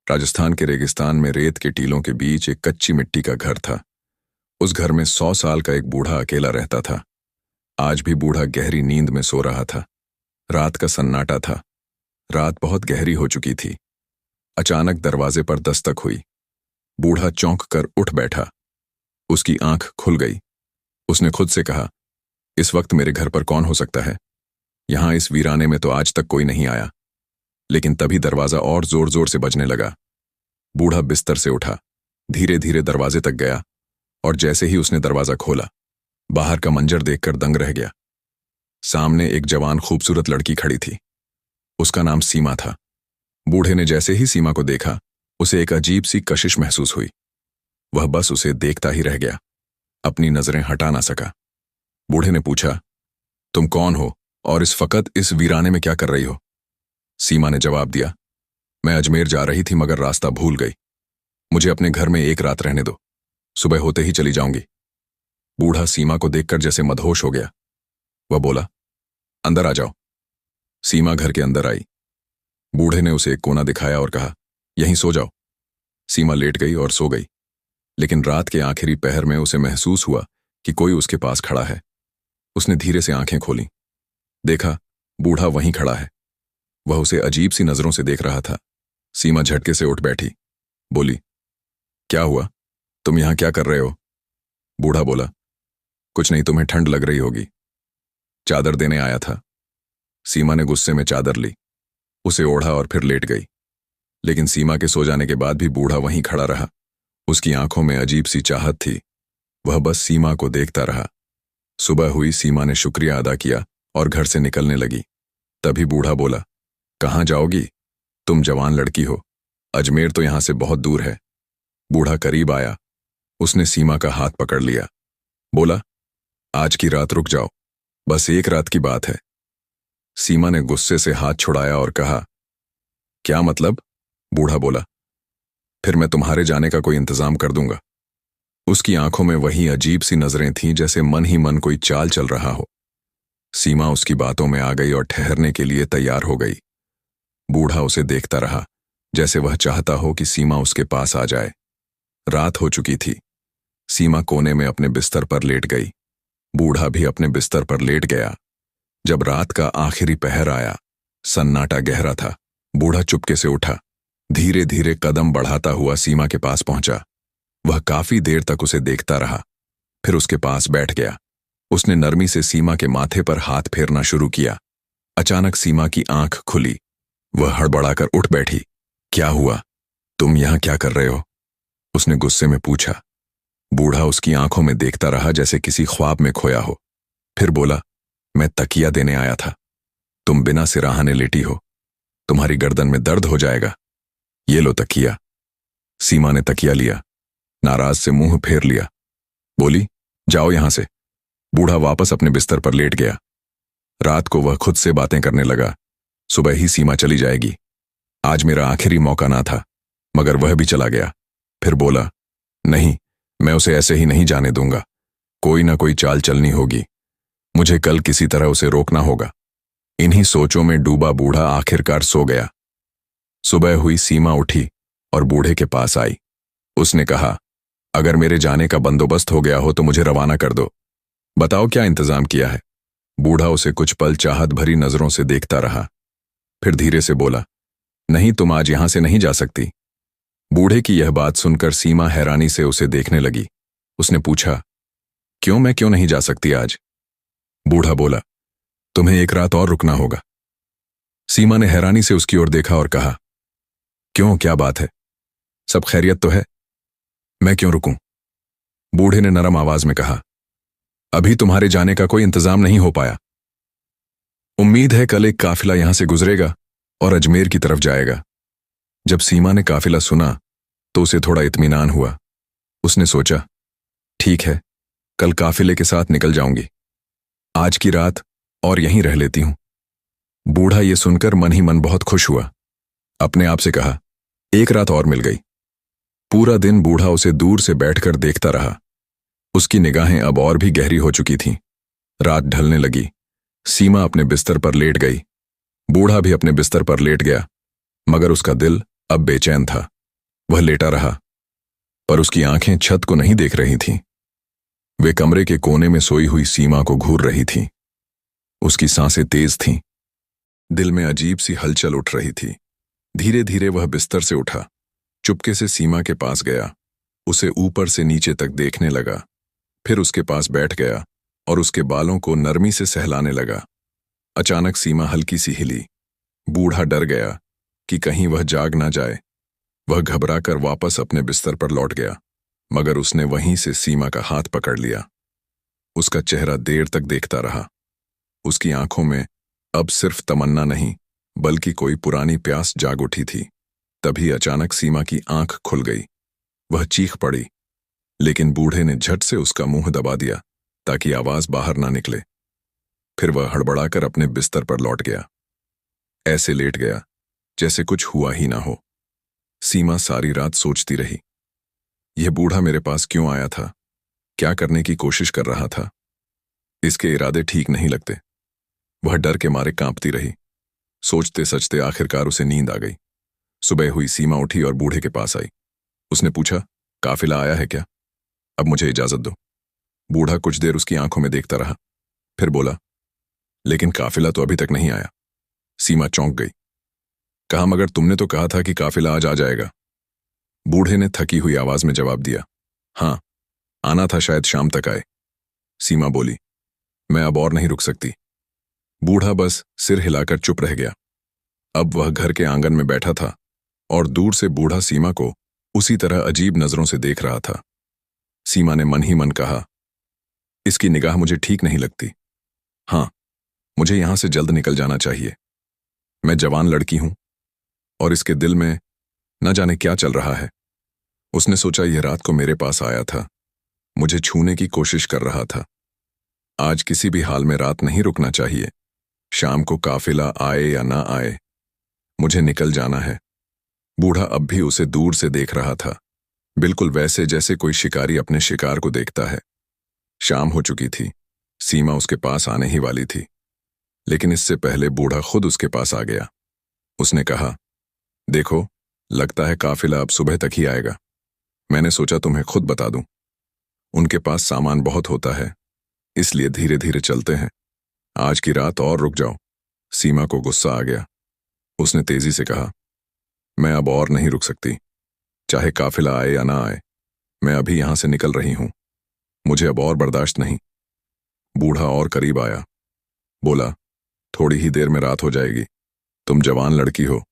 राजस्थान के रेगिस्तान में रेत के टीलों के बीच एक कच्ची मिट्टी का घर था। उस घर में 100 साल का एक बूढ़ा अकेला रहता था। आज भी बूढ़ा गहरी नींद में सो रहा था। रात का सन्नाटा था। रात बहुत गहरी हो चुकी थी। अचानक दरवाजे पर दस्तक हुई। बूढ़ा चौंक कर उठ बैठा। उसकी आंख खुल गई। उसने खुद से कहा, इस वक्त मेरे घर पर कौन हो सकता है? यहां इस वीराने में तो आज तक कोई नहीं आया। लेकिन तभी दरवाजा और जोर जोर से बजने लगा। बूढ़ा बिस्तर से उठा, धीरे धीरे दरवाजे तक गया और जैसे ही उसने दरवाजा खोला, बाहर का मंजर देखकर दंग रह गया। सामने एक जवान खूबसूरत लड़की खड़ी थी। उसका नाम सीमा था। बूढ़े ने जैसे ही सीमा को देखा, उसे एक अजीब सी कशिश महसूस हुई। वह बस उसे देखता ही रह गया, अपनी नजरें हटा ना सका। बूढ़े ने पूछा, तुम कौन हो और इस वक्त इस वीराने में क्या कर रही हो? सीमा ने जवाब दिया, मैं अजमेर जा रही थी मगर रास्ता भूल गई। मुझे अपने घर में एक रात रहने दो, सुबह होते ही चली जाऊंगी। बूढ़ा सीमा को देखकर जैसे मदहोश हो गया। वह बोला, अंदर आ जाओ। सीमा घर के अंदर आई। बूढ़े ने उसे एक कोना दिखाया और कहा, यहीं सो जाओ। सीमा लेट गई और सो गई। लेकिन रात के आखिरी पहर में उसे महसूस हुआ कि कोई उसके पास खड़ा है। उसने धीरे से आंखें खोलीं। देखा, बूढ़ा वहीं खड़ा है। वह उसे अजीब सी नजरों से देख रहा था। सीमा झटके से उठ बैठी, बोली, क्या हुआ? तुम यहां क्या कर रहे हो? बूढ़ा बोला, कुछ नहीं, तुम्हें ठंड लग रही होगी, चादर देने आया था। सीमा ने गुस्से में चादर ली, उसे ओढ़ा और फिर लेट गई। लेकिन सीमा के सो जाने के बाद भी बूढ़ा वहीं खड़ा रहा। उसकी आंखों में अजीब सी चाहत थी। वह बस सीमा को देखता रहा। सुबह हुई। सीमा ने शुक्रिया अदा किया और घर से निकलने लगी। तभी बूढ़ा बोला, कहाँ जाओगी? तुम जवान लड़की हो, अजमेर तो यहां से बहुत दूर है। बूढ़ा करीब आया। उसने सीमा का हाथ पकड़ लिया। बोला, आज की रात रुक जाओ, बस एक रात की बात है। सीमा ने गुस्से से हाथ छुड़ाया और कहा, क्या मतलब? बूढ़ा बोला, फिर मैं तुम्हारे जाने का कोई इंतजाम कर दूंगा। उसकी आंखों में वही अजीब सी नजरें थीं, जैसे मन ही मन कोई चाल चल रहा हो। सीमा उसकी बातों में आ गई और ठहरने के लिए तैयार हो गई। बूढ़ा उसे देखता रहा, जैसे वह चाहता हो कि सीमा उसके पास आ जाए। रात हो चुकी थी। सीमा कोने में अपने बिस्तर पर लेट गई। बूढ़ा भी अपने बिस्तर पर लेट गया। जब रात का आखिरी पहर आया, सन्नाटा गहरा था। बूढ़ा चुपके से उठा, धीरे धीरे कदम बढ़ाता हुआ सीमा के पास पहुंचा। वह काफी देर तक उसे देखता रहा, फिर उसके पास बैठ गया। उसने नरमी से सीमा के माथे पर हाथ फेरना शुरू किया। अचानक सीमा की आंख खुली। वह हड़बड़ाकर उठ बैठी। क्या हुआ? तुम यहां क्या कर रहे हो? उसने गुस्से में पूछा। बूढ़ा उसकी आंखों में देखता रहा, जैसे किसी ख्वाब में खोया हो। फिर बोला, मैं तकिया देने आया था। तुम बिना सिराहाने लेटी हो, तुम्हारी गर्दन में दर्द हो जाएगा। ये लो तकिया। सीमा ने तकिया लिया, नाराज से मुंह फेर लिया। बोली, जाओ यहां से। बूढ़ा वापस अपने बिस्तर पर लेट गया। रात को वह खुद से बातें करने लगा, सुबह ही सीमा चली जाएगी। आज मेरा आखिरी मौका ना था, मगर वह भी चला गया। फिर बोला, नहीं, मैं उसे ऐसे ही नहीं जाने दूंगा। कोई ना कोई चाल चलनी होगी। मुझे कल किसी तरह उसे रोकना होगा। इन्हीं सोचों में डूबा बूढ़ा आखिरकार सो गया। सुबह हुई। सीमा उठी और बूढ़े के पास आई। उसने कहा, अगर मेरे जाने का बंदोबस्त हो गया हो तो मुझे रवाना कर दो। बताओ क्या इंतजाम किया है? बूढ़ा उसे कुछ पल चाहत भरी नजरों से देखता रहा, फिर धीरे से बोला, नहीं, तुम आज यहां से नहीं जा सकती। बूढ़े की यह बात सुनकर सीमा हैरानी से उसे देखने लगी। उसने पूछा, क्यों? मैं क्यों नहीं जा सकती आज? बूढ़ा बोला, तुम्हें एक रात और रुकना होगा। सीमा ने हैरानी से उसकी ओर देखा और कहा, क्यों, क्या बात है? सब खैरियत तो है? मैं क्यों रुकूं? बूढ़े ने नरम आवाज में कहा, अभी तुम्हारे जाने का कोई इंतजाम नहीं हो पाया। उम्मीद है कल एक काफिला यहां से गुजरेगा और अजमेर की तरफ जाएगा। जब सीमा ने काफिला सुना तो उसे थोड़ा इत्मीनान हुआ। उसने सोचा, ठीक है, कल काफिले के साथ निकल जाऊंगी। आज की रात और यहीं रह लेती हूं। बूढ़ा ये सुनकर मन ही मन बहुत खुश हुआ। अपने आप से कहा, एक रात और मिल गई। पूरा दिन बूढ़ा उसे दूर से बैठकर देखता रहा। उसकी निगाहें अब और भी गहरी हो चुकी थीं। रात ढलने लगी। सीमा अपने बिस्तर पर लेट गई। बूढ़ा भी अपने बिस्तर पर लेट गया, मगर उसका दिल अब बेचैन था। वह लेटा रहा, पर उसकी आंखें छत को नहीं देख रही थीं। वे कमरे के कोने में सोई हुई सीमा को घूर रही थीं। उसकी सांसें तेज थीं। दिल में अजीब सी हलचल उठ रही थी। धीरे धीरे वह बिस्तर से उठा, चुपके से सीमा के पास गया, उसे ऊपर से नीचे तक देखने लगा, फिर उसके पास बैठ गया और उसके बालों को नरमी से सहलाने लगा। अचानक सीमा हल्की सी हिली। बूढ़ा डर गया कि कहीं वह जाग ना जाए। वह घबराकर वापस अपने बिस्तर पर लौट गया, मगर उसने वहीं से सीमा का हाथ पकड़ लिया। उसका चेहरा देर तक देखता रहा। उसकी आंखों में अब सिर्फ तमन्ना नहीं, बल्कि कोई पुरानी प्यास जाग उठी थी। तभी अचानक सीमा की आंख खुल गई। वह चीख पड़ी, लेकिन बूढ़े ने झट से उसका मुंह दबा दिया ताकि आवाज बाहर ना निकले। फिर वह हड़बड़ाकर अपने बिस्तर पर लौट गया। ऐसे लेट गया जैसे कुछ हुआ ही ना हो। सीमा सारी रात सोचती रही, यह बूढ़ा मेरे पास क्यों आया था? क्या करने की कोशिश कर रहा था? इसके इरादे ठीक नहीं लगते। वह डर के मारे कांपती रही। सोचते सचते आखिरकार उसे नींद आ गई। सुबह हुई, सीमा उठी और बूढ़े के पास आई। उसने पूछा, काफिला आया है क्या? अब मुझे इजाजत दो। बूढ़ा कुछ देर उसकी आंखों में देखता रहा, फिर बोला, लेकिन काफिला तो अभी तक नहीं आया। सीमा चौंक गई। कहा, मगर तुमने तो कहा था कि काफिला आज आ जाएगा। बूढ़े ने थकी हुई आवाज में जवाब दिया, हाँ, आना था, शायद शाम तक आए। सीमा बोली, मैं अब और नहीं रुक सकती। बूढ़ा बस सिर हिलाकर चुप रह गया। अब वह घर के आंगन में बैठा था और दूर से बूढ़ा सीमा को उसी तरह अजीब नजरों से देख रहा था। सीमा ने मन ही मन कहा, इसकी निगाह मुझे ठीक नहीं लगती। हाँ, मुझे यहां से जल्द निकल जाना चाहिए। मैं जवान लड़की हूं और इसके दिल में न जाने क्या चल रहा है। उसने सोचा, यह रात को मेरे पास आया था, मुझे छूने की कोशिश कर रहा था। आज किसी भी हाल में रात नहीं रुकना चाहिए। शाम को काफिला आए या ना आए, मुझे निकल जाना है। बूढ़ा अब भी उसे दूर से देख रहा था, बिल्कुल वैसे जैसे कोई शिकारी अपने शिकार को देखता है। शाम हो चुकी थी। सीमा उसके पास आने ही वाली थी, लेकिन इससे पहले बूढ़ा खुद उसके पास आ गया। उसने कहा, देखो, लगता है काफिला अब सुबह तक ही आएगा। मैंने सोचा तुम्हें खुद बता दूं। उनके पास सामान बहुत होता है, इसलिए धीरे धीरे चलते हैं। आज की रात और रुक जाओ। सीमा को गुस्सा आ गया। उसने तेजी से कहा, मैं अब और नहीं रुक सकती। चाहे काफिला आए या ना आए, मैं अभी यहां से निकल रही हूं। मुझे अब और बर्दाश्त नहीं। बूढ़ा और करीब आया, बोला, थोड़ी ही देर में रात हो जाएगी। तुम जवान लड़की हो,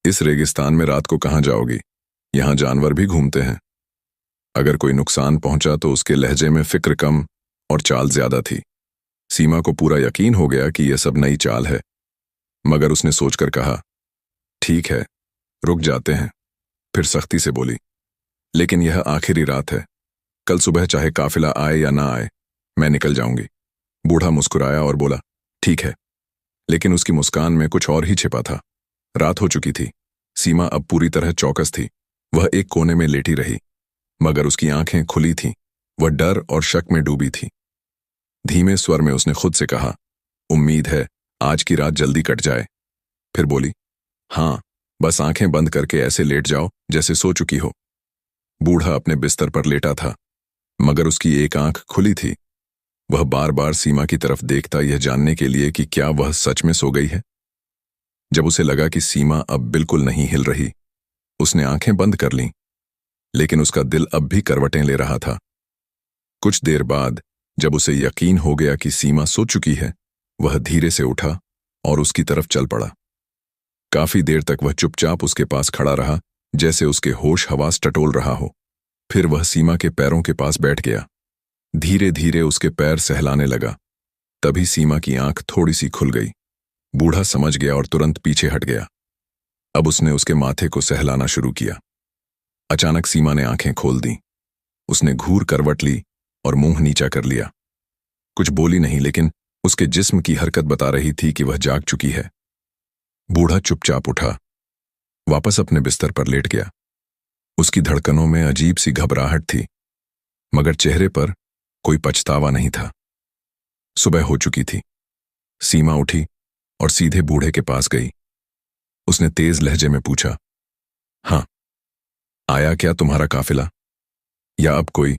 इस रेगिस्तान में रात को कहां जाओगी? यहां जानवर भी घूमते हैं। अगर कोई नुकसान पहुंचा तो उसके लहजे में फिक्र कम और चाल ज्यादा थी। सीमा को पूरा यकीन हो गया कि यह सब नई चाल है, मगर उसने सोचकर कहा, ठीक है, रुक जाते हैं। फिर सख्ती से बोली, लेकिन यह आखिरी रात है। कल सुबह चाहे काफिला आए या ना आए, मैं निकल जाऊंगी। बूढ़ा मुस्कुराया और बोला, ठीक है। लेकिन उसकी मुस्कान में कुछ और ही छिपा था। रात हो चुकी थी। सीमा अब पूरी तरह चौकस थी। वह एक कोने में लेटी रही, मगर उसकी आंखें खुली थीं। वह डर और शक में डूबी थी। धीमे स्वर में उसने खुद से कहा, उम्मीद है आज की रात जल्दी कट जाए। फिर बोली, हाँ, बस आंखें बंद करके ऐसे लेट जाओ जैसे सो चुकी हो। बूढ़ा अपने बिस्तर पर लेटा था, मगर उसकी एक आंख खुली थी। वह बार बार सीमा की तरफ देखता, यह जानने के लिए कि क्या वह सच में सो गई है। जब उसे लगा कि सीमा अब बिल्कुल नहीं हिल रही, उसने आंखें बंद कर लीं, लेकिन उसका दिल अब भी करवटें ले रहा था। कुछ देर बाद जब उसे यकीन हो गया कि सीमा सो चुकी है, वह धीरे से उठा और उसकी तरफ चल पड़ा। काफी देर तक वह चुपचाप उसके पास खड़ा रहा, जैसे उसके होश हवास टटोल रहा हो। फिर वह सीमा के पैरों के पास बैठ गया। धीरे धीरे उसके पैर सहलाने लगा। तभी सीमा की आंख थोड़ी सी खुल गई। बूढ़ा समझ गया और तुरंत पीछे हट गया। अब उसने उसके माथे को सहलाना शुरू किया। अचानक सीमा ने आंखें खोल दी। उसने घूर करवट ली और मुंह नीचा कर लिया। कुछ बोली नहीं, लेकिन उसके जिस्म की हरकत बता रही थी कि वह जाग चुकी है। बूढ़ा चुपचाप उठा, वापस अपने बिस्तर पर लेट गया। उसकी धड़कनों में अजीब सी घबराहट थी, मगर चेहरे पर कोई पछतावा नहीं था। सुबह हो चुकी थी। सीमा उठी और सीधे बूढ़े के पास गई। उसने तेज लहजे में पूछा, हाँ, आया आया क्या तुम्हारा काफिला? या अब कोई